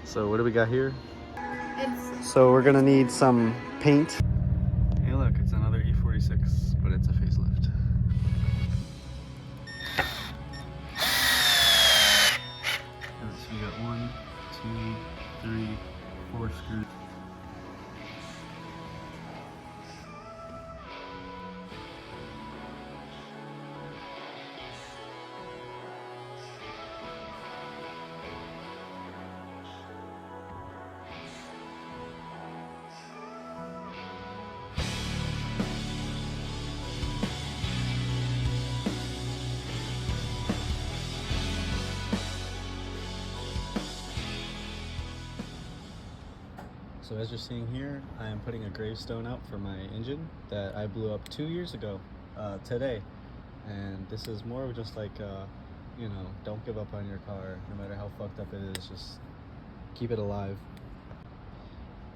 So what do we got here? It's So we're gonna need some paint. Hey look, it's another E46, but it's a facelift. So we got 1, 2, 3, 4 screws. So as you're seeing here, I am putting a gravestone out for my engine that I blew up 2 years ago today. And this is more of just like, you know, don't give up on your car, no matter how fucked up it is, just keep it alive.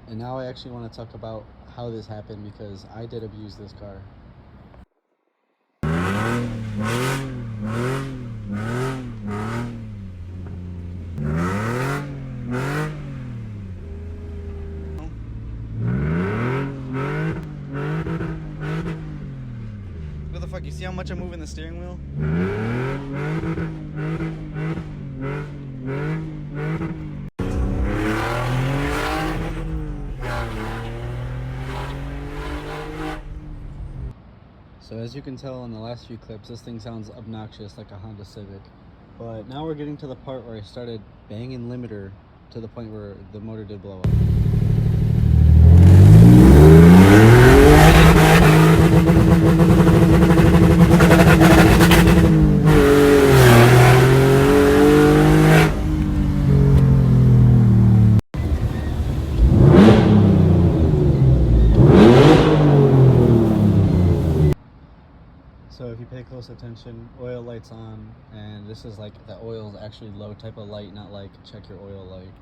And now I actually want to talk about how this happened because I did abuse this car. What the fuck, you see how much I'm moving the steering wheel? So as you can tell in the last few clips, this thing sounds obnoxious like a Honda Civic. But now we're getting to the part where I started banging limiter to the point where the motor did blow up. So if you pay close attention, oil light's on, and this is like the oil's actually low type of light, not like check your oil light.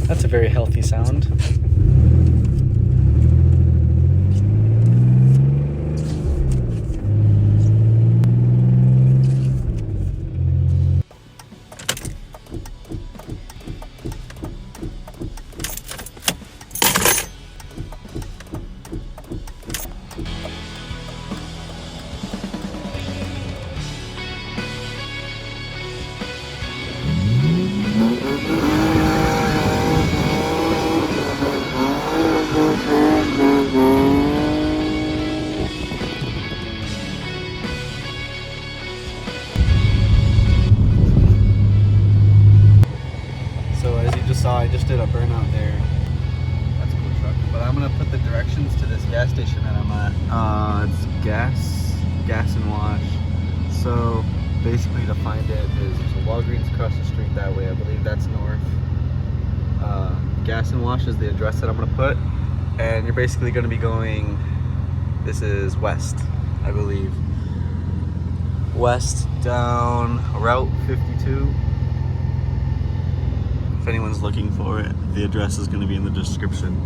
That's a very healthy sound. I just did a burnout there. That's a cool truck. But I'm gonna put the directions to this gas station that I'm at. It's gas and wash. So basically to find it is there's a Walgreens across the street that way. I believe that's north. Gas and wash is the address that I'm gonna put. And you're basically gonna be going, this is west, I believe. West down Route 52. If anyone's looking for it, the address is going to be in the description.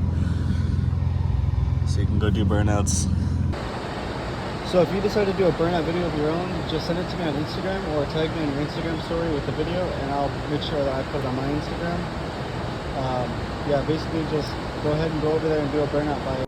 So you can go do burnouts. So if you decide to do a burnout video of your own, just send it to me on Instagram or tag me on your Instagram story with the video and I'll make sure that I put it on my Instagram. Yeah, basically just go ahead and go over there and do a burnout by